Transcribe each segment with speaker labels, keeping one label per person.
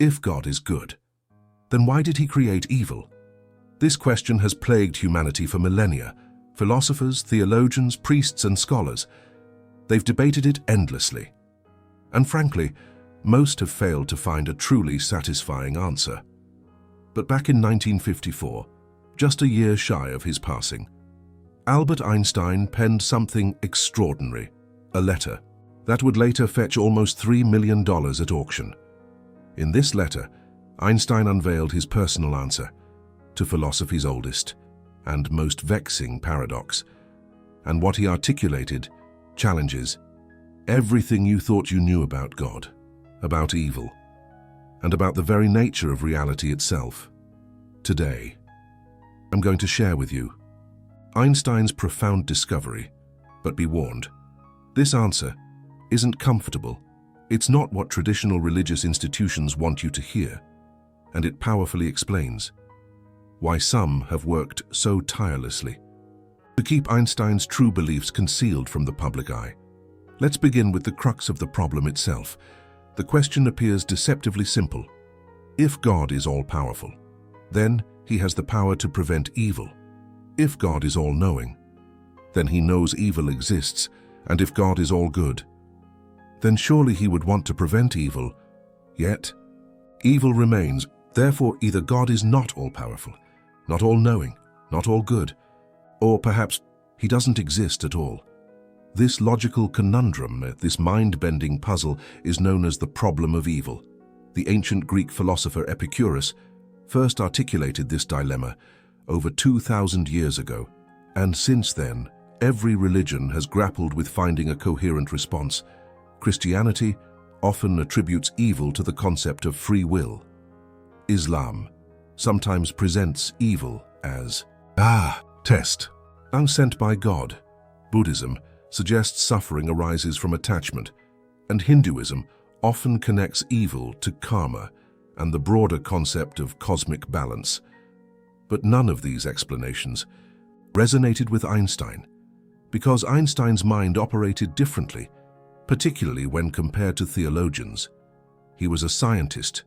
Speaker 1: If God is good, then why did he create evil? This question has plagued humanity for millennia. Philosophers, theologians, priests, and scholars, they've debated it endlessly. And frankly, most have failed to find a truly satisfying answer. But back in 1954, just a year shy of his passing, Albert Einstein penned something extraordinary, a letter that would later fetch almost $3 million at auction. In this letter, Einstein unveiled his personal answer to philosophy's oldest and most vexing paradox, and what he articulated challenges everything you thought you knew about God, about evil, and about the very nature of reality itself. Today, I'm going to share with you Einstein's profound discovery, but be warned, this answer isn't comfortable. It's not what traditional religious institutions want you to hear, and it powerfully explains why some have worked so tirelessly to keep Einstein's true beliefs concealed from the public eye. Let's begin with the crux of the problem itself. The question appears deceptively simple. If God is all-powerful, then he has the power to prevent evil. If God is all-knowing, then he knows evil exists, and if God is all-good, then surely he would want to prevent evil. Yet, evil remains. Therefore, either God is not all-powerful, not all-knowing, not all-good, or perhaps he doesn't exist at all. This logical conundrum, this mind-bending puzzle, is known as the problem of evil. The ancient Greek philosopher Epicurus first articulated this dilemma over 2,000 years ago, and since then, every religion has grappled with finding a coherent response. Christianity often attributes evil to the concept of free will. Islam sometimes presents evil as test, sent by God. Buddhism suggests suffering arises from attachment, and Hinduism often connects evil to karma and the broader concept of cosmic balance. But none of these explanations resonated with Einstein, because Einstein's mind operated differently, particularly when compared to theologians. He was a scientist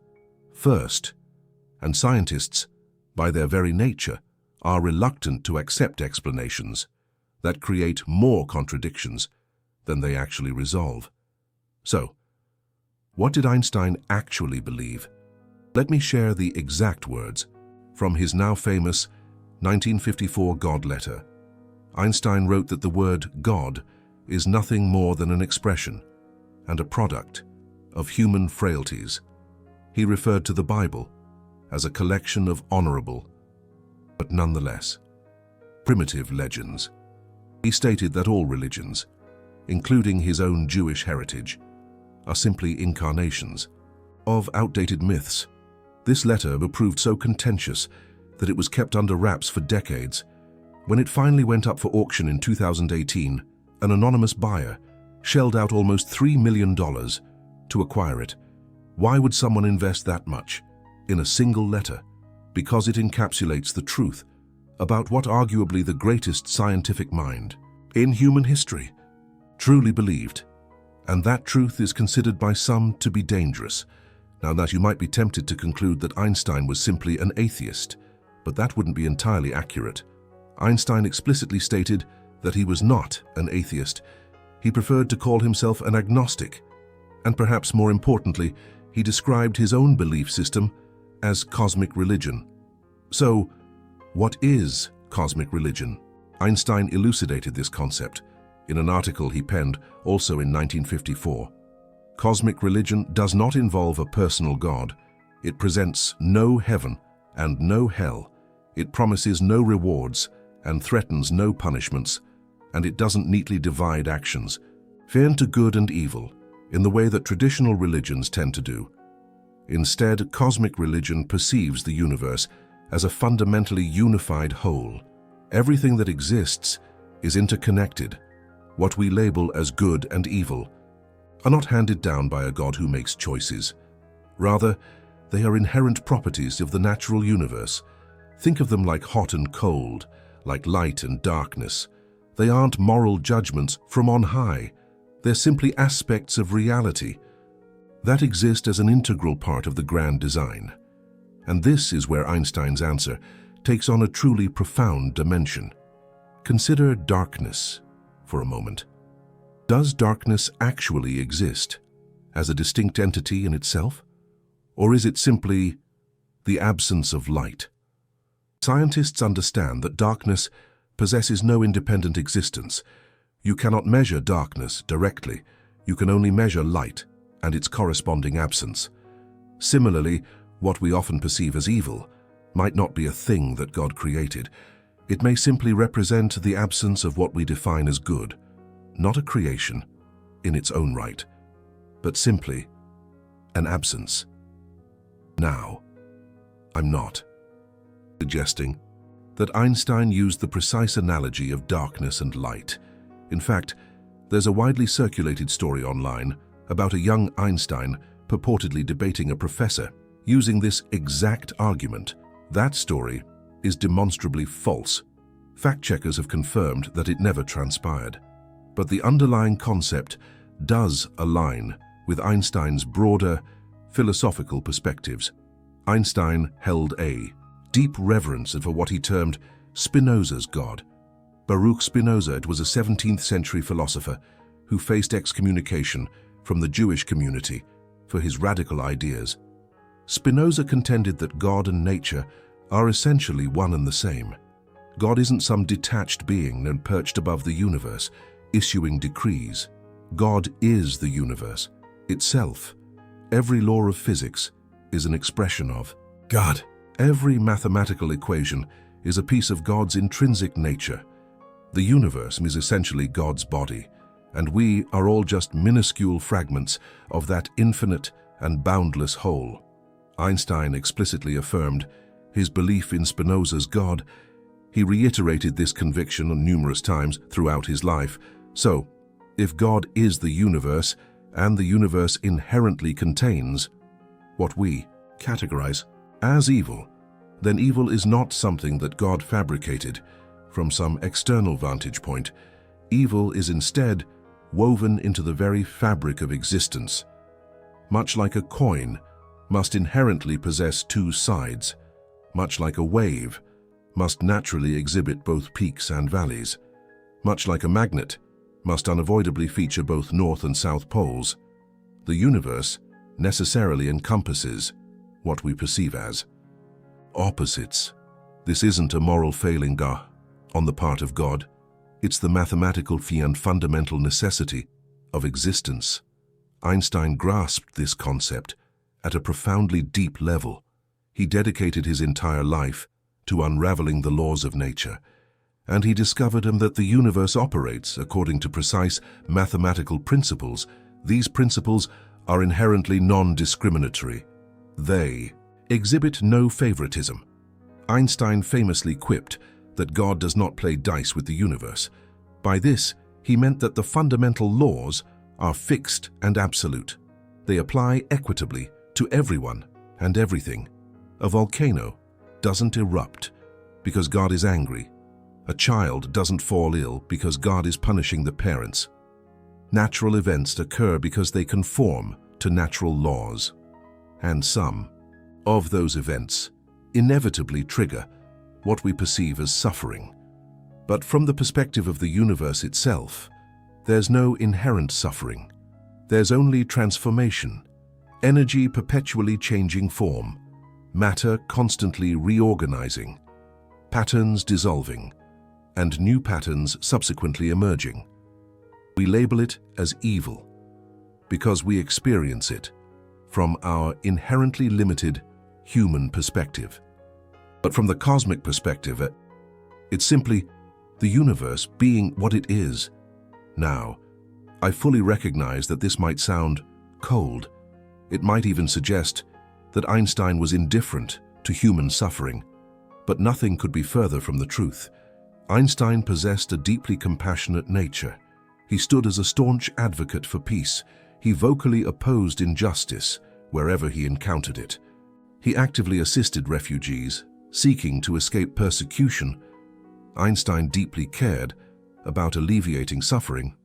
Speaker 1: first, and scientists, by their very nature, are reluctant to accept explanations that create more contradictions than they actually resolve. So, what did Einstein actually believe? Let me share the exact words from his now famous 1954 God letter. Einstein wrote that the word God is nothing more than an expression and a product of human frailties. He referred to the Bible as a collection of honorable, but nonetheless, primitive legends. He stated that all religions, including his own Jewish heritage, are simply incarnations of outdated myths. This letter proved so contentious that it was kept under wraps for decades. When it finally went up for auction in 2018, an anonymous buyer shelled out almost $3 million to acquire it. Why would someone invest that much in a single letter? Because it encapsulates the truth about what arguably the greatest scientific mind in human history truly believed. And that truth is considered by some to be dangerous. Now that you might be tempted to conclude that Einstein was simply an atheist, but that wouldn't be entirely accurate. Einstein explicitly stated that he was not an atheist. He preferred to call himself an agnostic, and perhaps more importantly, he described his own belief system as cosmic religion. So, what is cosmic religion? Einstein elucidated this concept in an article he penned also in 1954. Cosmic religion does not involve a personal God. It presents no heaven and no hell. It promises no rewards and threatens no punishments, and it doesn't neatly divide actions, fair to good and evil, in the way that traditional religions tend to do. Instead, cosmic religion perceives the universe as a fundamentally unified whole. Everything that exists is interconnected. What we label as good and evil are not handed down by a God who makes choices. Rather, they are inherent properties of the natural universe. Think of them like hot and cold, like light and darkness. They aren't moral judgments from on high. They're simply aspects of reality. that exist as an integral part of the grand design. And this is where Einstein's answer takes on a truly profound dimension. Consider darkness for a moment. Does darkness actually exist as a distinct entity in itself? Or is it simply the absence of light? Scientists understand that darkness possesses no independent existence. You cannot measure darkness directly. You can only measure light and its corresponding absence. Similarly, what we often perceive as evil might not be a thing that God created. It may simply represent the absence of what we define as good, not a creation in its own right, but simply an absence. Now, I'm not suggesting that Einstein used the precise analogy of darkness and light. In fact, there's a widely circulated story online about a young Einstein purportedly debating a professor using this exact argument. That story is demonstrably false. Fact-checkers have confirmed that it never transpired. But the underlying concept does align with Einstein's broader philosophical perspectives. Einstein held a deep reverence for what he termed Spinoza's God. Baruch Spinoza was a 17th century philosopher who faced excommunication from the Jewish community for his radical ideas. Spinoza contended that God and nature are essentially one and the same. God isn't some detached being perched above the universe, issuing decrees. God is the universe itself. Every law of physics is an expression of God. Every mathematical equation is a piece of God's intrinsic nature. The universe is essentially God's body, and we are all just minuscule fragments of that infinite and boundless whole. Einstein explicitly affirmed his belief in Spinoza's God. He reiterated this conviction numerous times throughout his life. So, if God is the universe, and the universe inherently contains what we categorize as evil, then evil is not something that God fabricated from some external vantage point. Evil is instead woven into the very fabric of existence. Much like a coin must inherently possess two sides, much like a wave must naturally exhibit both peaks and valleys, much like a magnet must unavoidably feature both north and south poles, the universe necessarily encompasses what we perceive as opposites. This isn't a moral failing on the part of God. It's the mathematical and fundamental necessity of existence. Einstein grasped this concept at a profoundly deep level. He dedicated his entire life to unraveling the laws of nature, and he discovered that the universe operates according to precise mathematical principles. These principles are inherently non-discriminatory. They exhibit no favoritism. Einstein famously quipped that God does not play dice with the universe. By this, he meant that the fundamental laws are fixed and absolute. They apply equitably to everyone and everything. A volcano doesn't erupt because God is angry. A child doesn't fall ill because God is punishing the parents. Natural events occur because they conform to natural laws. And some of those events inevitably trigger what we perceive as suffering. But from the perspective of the universe itself, there's no inherent suffering. There's only transformation, energy perpetually changing form, matter constantly reorganizing, patterns dissolving, and new patterns subsequently emerging. We label it as evil because we experience it from our inherently limited human perspective. But from the cosmic perspective, it's simply the universe being what it is. Now, I fully recognize that this might sound cold. It might even suggest that Einstein was indifferent to human suffering, but nothing could be further from the truth. Einstein possessed a deeply compassionate nature. He stood as a staunch advocate for peace. He vocally opposed injustice wherever he encountered it. He actively assisted refugees seeking to escape persecution. Einstein deeply cared about alleviating suffering,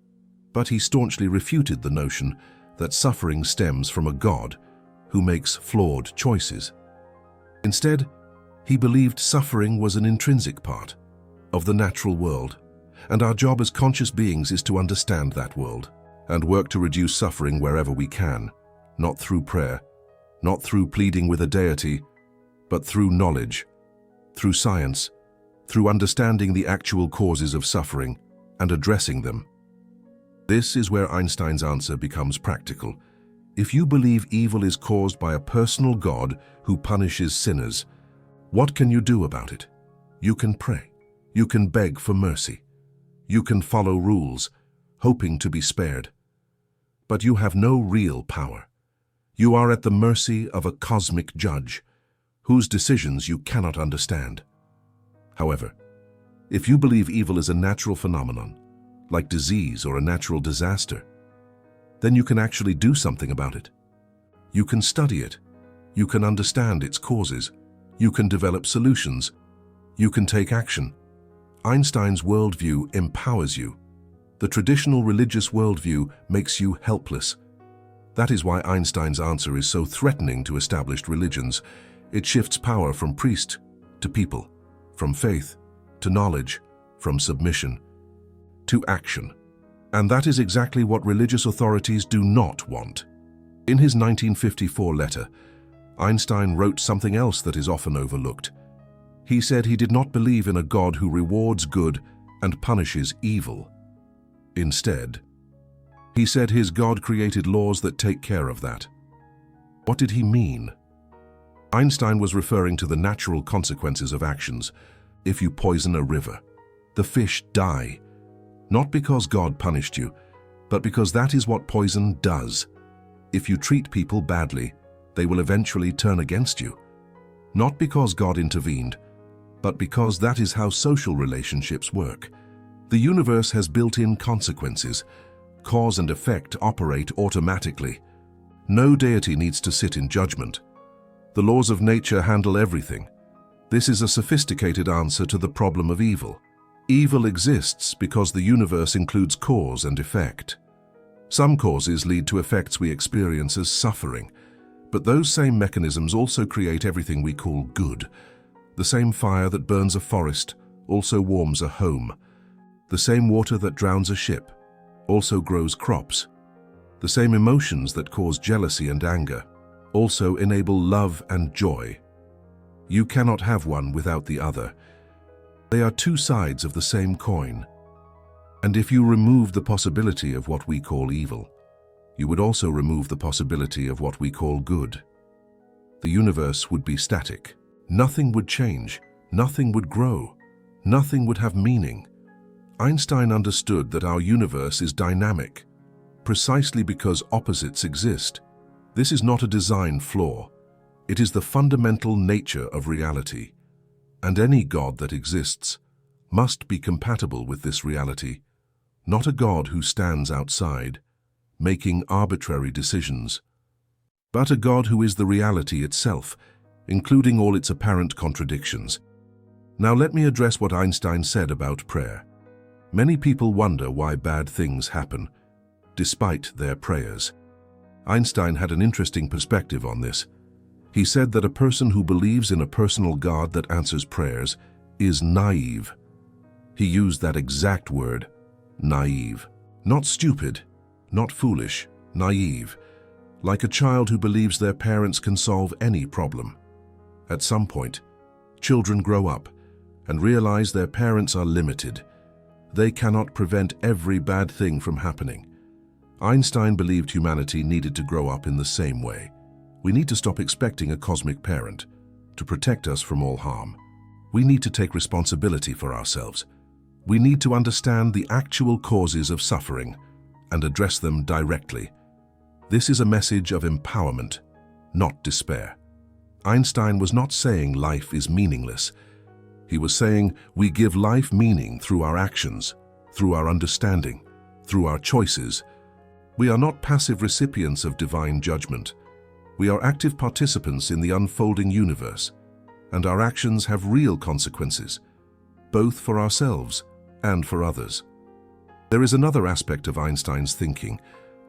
Speaker 1: but he staunchly refuted the notion that suffering stems from a God who makes flawed choices. Instead, he believed suffering was an intrinsic part of the natural world, and our job as conscious beings is to understand that world and work to reduce suffering wherever we can, not through prayer, not through pleading with a deity, but through knowledge, through science, through understanding the actual causes of suffering and addressing them. This is where Einstein's answer becomes practical. If you believe evil is caused by a personal God who punishes sinners, what can you do about it? You can pray. You can beg for mercy. You can follow rules, hoping to be spared. But you have no real power. You are at the mercy of a cosmic judge, whose decisions you cannot understand. However, if you believe evil is a natural phenomenon, like disease or a natural disaster, then you can actually do something about it. You can study it. You can understand its causes. You can develop solutions. You can take action. Einstein's worldview empowers you. The traditional religious worldview makes you helpless. That is why Einstein's answer is so threatening to established religions. It shifts power from priest to people, from faith to knowledge, from submission to action. And that is exactly what religious authorities do not want. In his 1954 letter, Einstein wrote something else that is often overlooked. He said he did not believe in a God who rewards good and punishes evil. Instead, he said his God created laws that take care of that. What did he mean? Einstein was referring to the natural consequences of actions. If you poison a river, the fish die. Not because God punished you, but because that is what poison does. If you treat people badly, they will eventually turn against you. Not because God intervened, but because that is how social relationships work. The universe has built-in consequences. Cause and effect operate automatically. No deity needs to sit in judgment. The laws of nature handle everything. This is a sophisticated answer to the problem of evil. Evil exists because the universe includes cause and effect. Some causes lead to effects we experience as suffering, but those same mechanisms also create everything we call good. The same fire that burns a forest also warms a home. The same water that drowns a ship also grows crops. The same emotions that cause jealousy and anger also enable love and joy. You cannot have one without the other. They are two sides of the same coin. And if you remove the possibility of what we call evil, you would also remove the possibility of what we call good. The universe would be static. Nothing would change. Nothing would grow. Nothing would have meaning. Einstein understood that our universe is dynamic, precisely because opposites exist. This is not a design flaw. It is the fundamental nature of reality. And any God that exists must be compatible with this reality, not a God who stands outside, making arbitrary decisions, but a God who is the reality itself, including all its apparent contradictions. Now let me address what Einstein said about prayer. Many people wonder why bad things happen, despite their prayers. Einstein had an interesting perspective on this. He said that a person who believes in a personal God that answers prayers is naive. He used that exact word, naive. Not stupid, not foolish, naive. Like a child who believes their parents can solve any problem. At some point, children grow up and realize their parents are limited. They cannot prevent every bad thing from happening. Einstein believed humanity needed to grow up in the same way. We need to stop expecting a cosmic parent to protect us from all harm. We need to take responsibility for ourselves. We need to understand the actual causes of suffering and address them directly. This is a message of empowerment, not despair. Einstein was not saying life is meaningless. He was saying we give life meaning through our actions, through our understanding, through our choices. We are not passive recipients of divine judgment. We are active participants in the unfolding universe, and our actions have real consequences, both for ourselves and for others. There is another aspect of Einstein's thinking,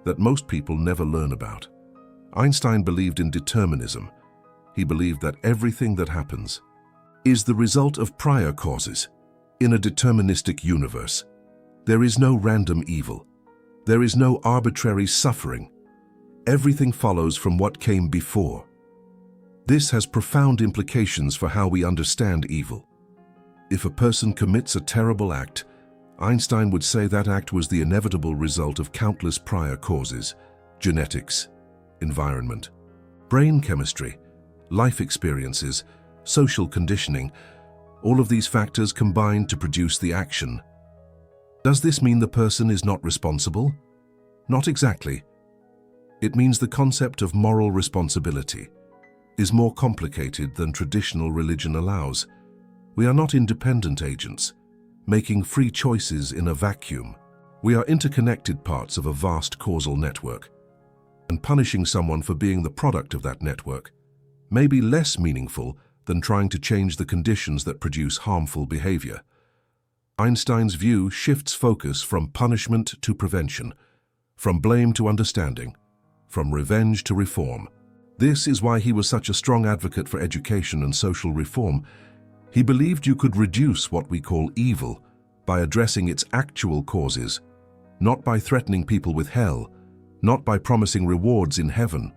Speaker 1: that most people never learn about. Einstein believed in determinism. He believed that everything that happens is the result of prior causes. In a deterministic universe, there is no random evil. There is no arbitrary suffering. Everything follows from what came before. This has profound implications for how we understand evil. If a person commits a terrible act, Einstein would say that act was the inevitable result of countless prior causes: genetics, environment, brain chemistry, life experiences, social conditioning. All of these factors combine to produce the action. Does this mean the person is not responsible? Not exactly. It means the concept of moral responsibility is more complicated than traditional religion allows. We are not independent agents, making free choices in a vacuum. We are interconnected parts of a vast causal network, and punishing someone for being the product of that network may be less meaningful than trying to change the conditions that produce harmful behavior. Einstein's view shifts focus from punishment to prevention, from blame to understanding, from revenge to reform. This is why he was such a strong advocate for education and social reform. He believed you could reduce what we call evil by addressing its actual causes, not by threatening people with hell, not by promising rewards in heaven,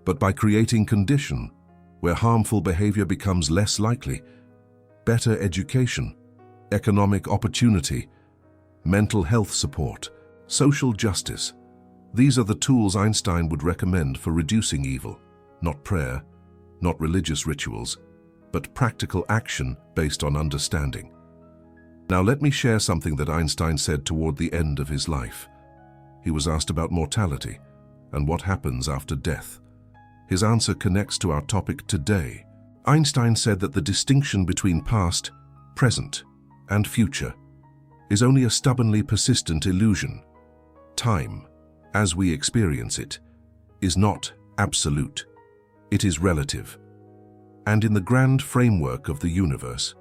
Speaker 1: but by creating conditions where harmful behavior becomes less likely. Better education, economic opportunity, mental health support, social justice. These are the tools Einstein would recommend for reducing evil. Not prayer, not religious rituals, but practical action based on understanding. Now let me share something that Einstein said toward the end of his life. He was asked about mortality and what happens after death. His answer connects to our topic today. Einstein said that the distinction between past, present, and future is only a stubbornly persistent illusion. Time, as we experience it, is not absolute. It is relative. And in the grand framework of the universe,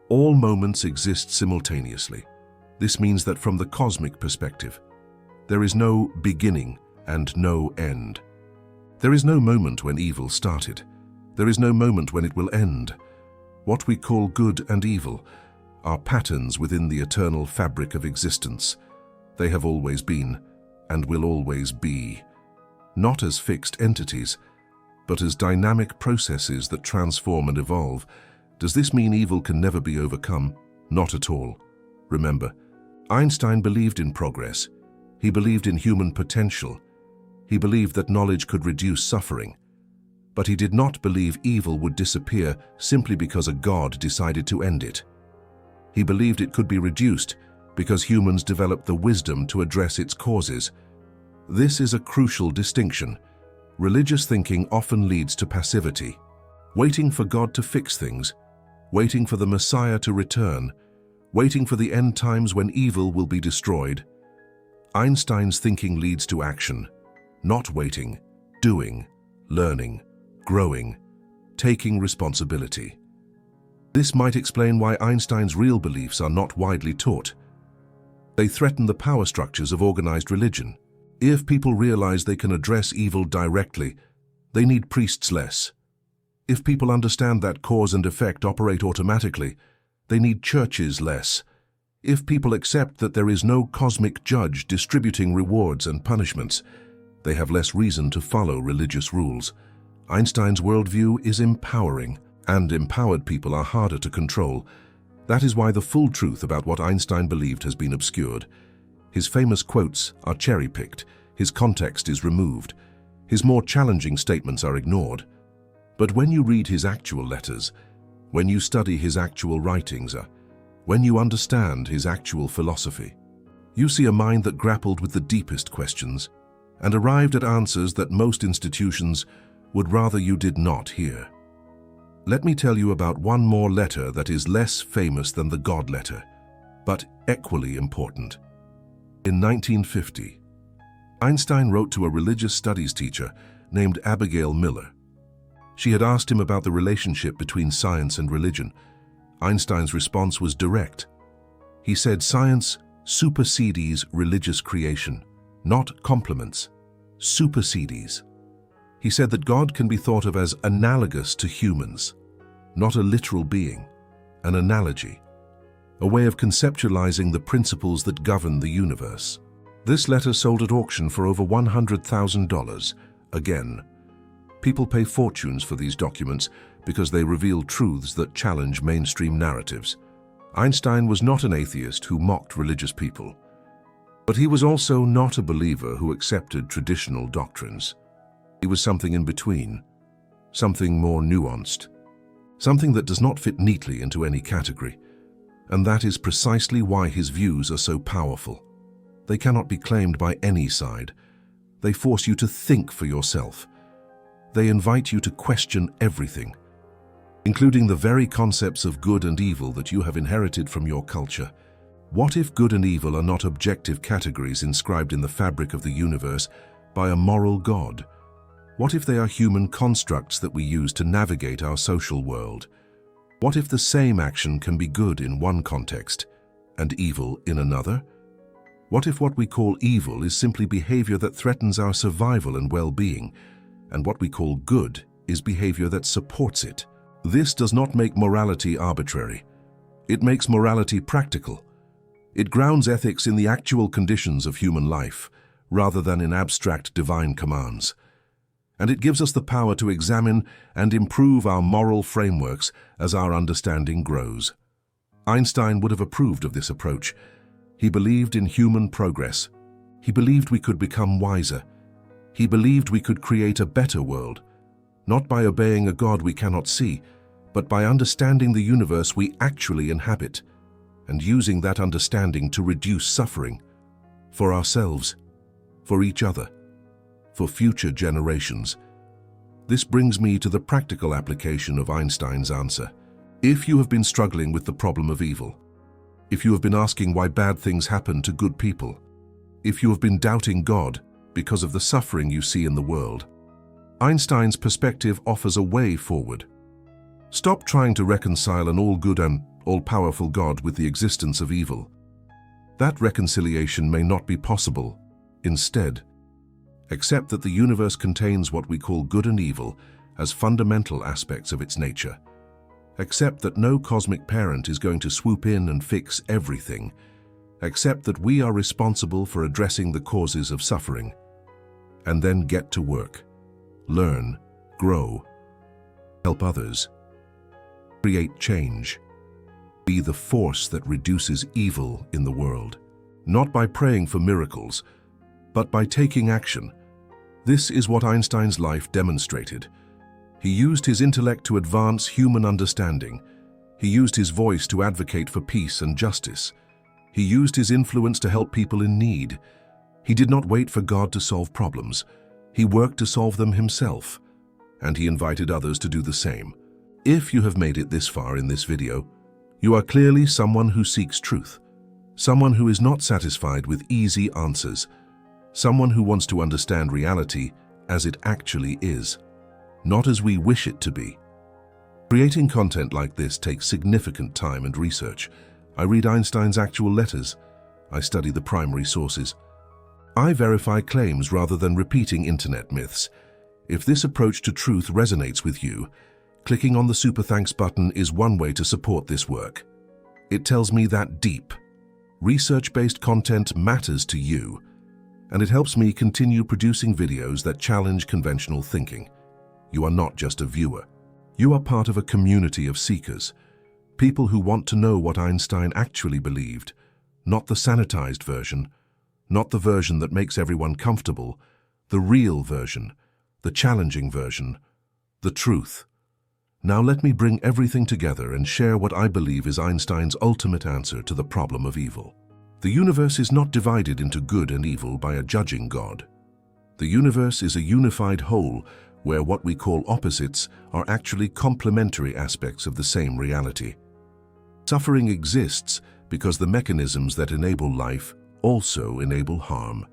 Speaker 1: all moments exist simultaneously. This means that from the cosmic perspective, there is no beginning and no end. There is no moment when evil started. There is no moment when it will end. What we call good and evil are patterns within the eternal fabric of existence. They have always been and will always be, not as fixed entities, but as dynamic processes that transform and evolve. Does this mean evil can never be overcome? Not at all. Remember, Einstein believed in progress. He believed in human potential. He believed that knowledge could reduce suffering. But he did not believe evil would disappear simply because a god decided to end it. He believed it could be reduced because humans developed the wisdom to address its causes. This is a crucial distinction. Religious thinking often leads to passivity, waiting for God to fix things, waiting for the Messiah to return, waiting for the end times when evil will be destroyed. Einstein's thinking leads to action, not waiting, doing, learning, growing, taking responsibility. This might explain why Einstein's real beliefs are not widely taught. They threaten the power structures of organized religion. If people realize they can address evil directly, they need priests less. If people understand that cause and effect operate automatically, they need churches less. If people accept that there is no cosmic judge distributing rewards and punishments, they have less reason to follow religious rules. Einstein's worldview is empowering, and empowered people are harder to control. That is why the full truth about what Einstein believed has been obscured. His famous quotes are cherry-picked, his context is removed, his more challenging statements are ignored. But when you read his actual letters, when you study his actual writings, when you understand his actual philosophy, you see a mind that grappled with the deepest questions and arrived at answers that most institutions would rather you did not hear. Let me tell you about one more letter that is less famous than the God letter, but equally important. In 1950, Einstein wrote to a religious studies teacher named Abigail Miller. She had asked him about the relationship between science and religion. Einstein's response was direct. He said, "Science supersedes religious creation, not complements, supersedes. He said that God can be thought of as analogous to humans, not a literal being, an analogy, a way of conceptualizing the principles that govern the universe. This letter sold at auction for over $100,000. Again, people pay fortunes for these documents because they reveal truths that challenge mainstream narratives. Einstein was not an atheist who mocked religious people, but he was also not a believer who accepted traditional doctrines. He was something in between, something more nuanced, something that does not fit neatly into any category. And that is precisely why his views are so powerful. They cannot be claimed by any side. They force you to think for yourself. They invite you to question everything, including the very concepts of good and evil that you have inherited from your culture. What if good and evil are not objective categories inscribed in the fabric of the universe by a moral God? What if they are human constructs that we use to navigate our social world? What if the same action can be good in one context and evil in another? What if what we call evil is simply behavior that threatens our survival and well-being, and what we call good is behavior that supports it? This does not make morality arbitrary. It makes morality practical. It grounds ethics in the actual conditions of human life, rather than in abstract divine commands. And it gives us the power to examine and improve our moral frameworks as our understanding grows. Einstein would have approved of this approach. He believed in human progress. He believed we could become wiser. He believed we could create a better world, not by obeying a God we cannot see, but by understanding the universe we actually inhabit, and using that understanding to reduce suffering for ourselves, for each other, for future generations. This brings me to the practical application of Einstein's answer. If you have been struggling with the problem of evil, if you have been asking why bad things happen to good people, if you have been doubting God because of the suffering you see in the world, Einstein's perspective offers a way forward. Stop trying to reconcile an all-good and all-powerful God with the existence of evil. That reconciliation may not be possible. Instead, accept that the universe contains what we call good and evil as fundamental aspects of its nature. Accept that no cosmic parent is going to swoop in and fix everything. Accept that we are responsible for addressing the causes of suffering. And then get to work. Learn, grow, help others, create change. Be the force that reduces evil in the world. Not by praying for miracles, but by taking action. This is what Einstein's life demonstrated. He used his intellect to advance human understanding. He used his voice to advocate for peace and justice. He used his influence to help people in need. He did not wait for God to solve problems. He worked to solve them himself, and he invited others to do the same. If you have made it this far in this video, you are clearly someone who seeks truth, someone who is not satisfied with easy answers, someone who wants to understand reality as it actually is, not as we wish it to be. Creating content like this takes significant time and research. I read Einstein's actual letters. I study the primary sources. I verify claims rather than repeating internet myths. If this approach to truth resonates with you, clicking on the Super Thanks button is one way to support this work. It tells me that deep, research-based content matters to you, and it helps me continue producing videos that challenge conventional thinking. You are not just a viewer. You are part of a community of seekers, people who want to know what Einstein actually believed, not the sanitized version, not the version that makes everyone comfortable, the real version, the challenging version, the truth. Now let me bring everything together and share what I believe is Einstein's ultimate answer to the problem of evil. The universe is not divided into good and evil by a judging God. The universe is a unified whole where what we call opposites are actually complementary aspects of the same reality. Suffering exists because the mechanisms that enable life also enable harm.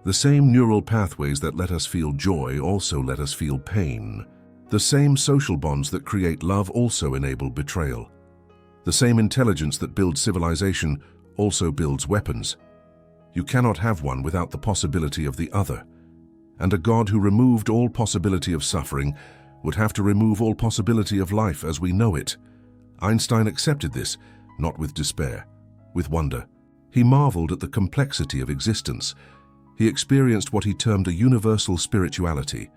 Speaker 1: The same neural pathways that let us feel joy also let us feel pain. The same social bonds that create love also enable betrayal. The same intelligence that builds civilization also builds weapons. You cannot have one without the possibility of the other. And a God who removed all possibility of suffering would have to remove all possibility of life as we know it. Einstein accepted this, not with despair, with wonder. He marveled at the complexity of existence. He experienced what he termed a universal spirituality.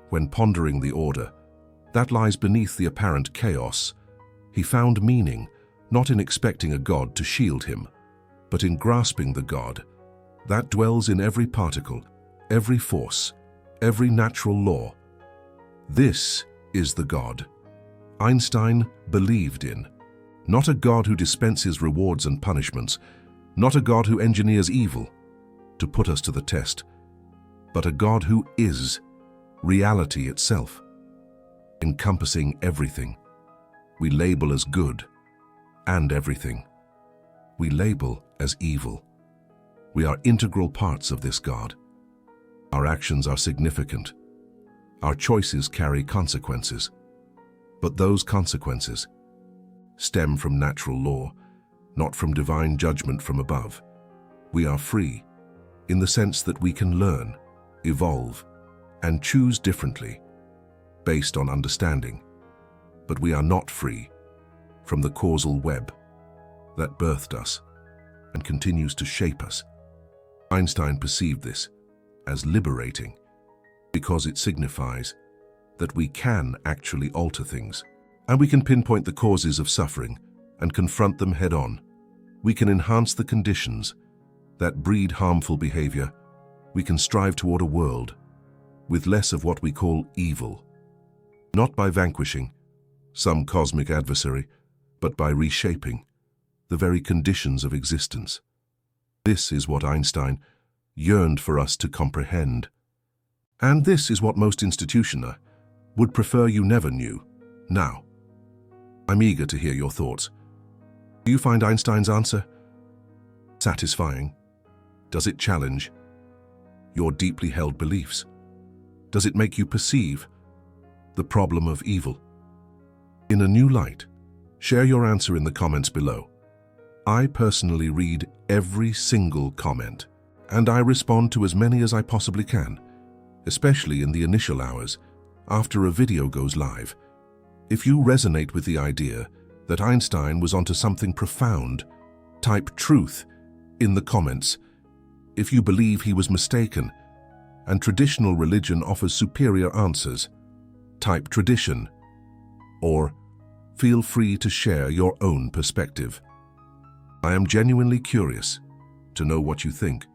Speaker 1: When pondering the order that lies beneath the apparent chaos, he found meaning not in expecting a God to shield him, but in grasping the God that dwells in every particle, every force, every natural law. This is the God Einstein believed in. Not a God who dispenses rewards and punishments, not a God who engineers evil to put us to the test, but a God who is reality itself, encompassing everything we label as good and everything we label as evil. We are integral parts of this God. Our actions are significant. Our choices carry consequences. But those consequences stem from natural law, not from divine judgment from above. We are free in the sense that we can learn, evolve, and choose differently based on understanding. But we are not free from the causal web that birthed us and continues to shape us. Einstein perceived this as liberating because it signifies that we can actually alter things, and we can pinpoint the causes of suffering and confront them head-on. We can enhance the conditions that breed harmful behavior. We can strive toward a world with less of what we call evil, not by vanquishing some cosmic adversary, but by reshaping the very conditions of existence. This is what Einstein yearned for us to comprehend. And this is what most institutions would prefer you never knew. Now, I'm eager to hear your thoughts. Do you find Einstein's answer satisfying? Does it challenge your deeply held beliefs? Does it make you perceive the problem of evil in a new light? Share your answer in the comments below. I personally read every single comment, and I respond to as many as I possibly can, especially in the initial hours after a video goes live. If you resonate with the idea that Einstein was onto something profound, type truth in the comments. If you believe he was mistaken and traditional religion offers superior answers, type tradition, or feel free to share your own perspective. I am genuinely curious to know what you think,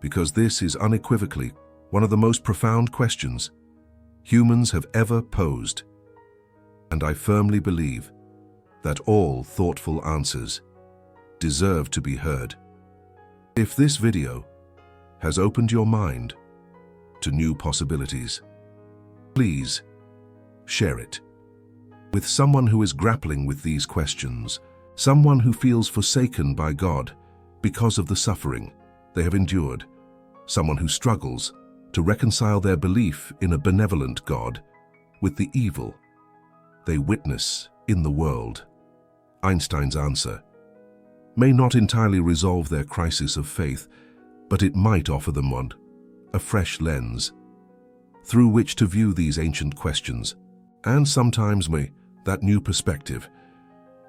Speaker 1: because this is unequivocally one of the most profound questions humans have ever posed, and I firmly believe that all thoughtful answers deserve to be heard. If this video has opened your mind to new possibilities, please share it with someone who is grappling with these questions, someone who feels forsaken by God because of the suffering they have endured, someone who struggles to reconcile their belief in a benevolent God with the evil they witness in the world. Einstein's answer may not entirely resolve their crisis of faith, but it might offer them a fresh lens through which to view these ancient questions. And sometimes that new perspective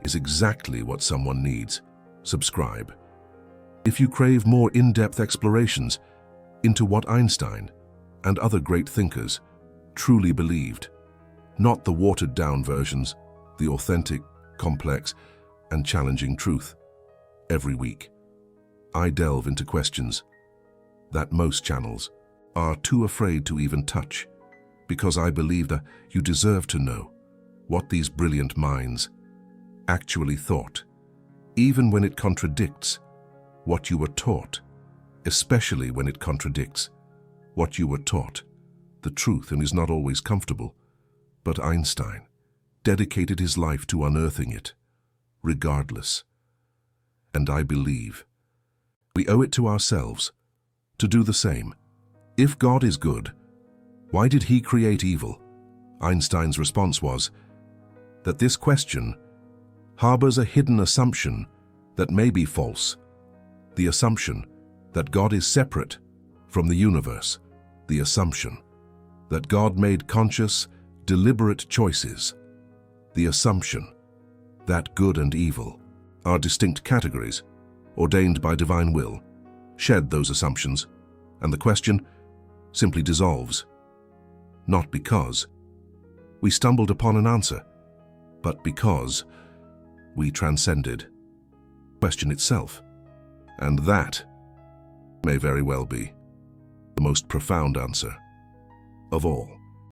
Speaker 1: is exactly what someone needs. Subscribe if you crave more in-depth explorations into what Einstein and other great thinkers truly believed, not the watered-down versions, the authentic, complex, and challenging truth. Every week, I delve into questions that most channels are too afraid to even touch, because I believe that you deserve to know what these brilliant minds actually thought, even when it contradicts what you were taught, especially when it contradicts what you were taught. The truth and is not always comfortable, but Einstein dedicated his life to unearthing it, regardless. And I believe we owe it to ourselves to do the same. If God is good, why did he create evil? Einstein's response was that this question harbors a hidden assumption that may be false. The assumption that God is separate from the universe, the assumption that God made conscious, deliberate choices, the assumption that good and evil are distinct categories ordained by divine will, shed those assumptions, and the question simply dissolves. Not because we stumbled upon an answer, but because we transcended the question itself. And that may very well be the most profound answer of all.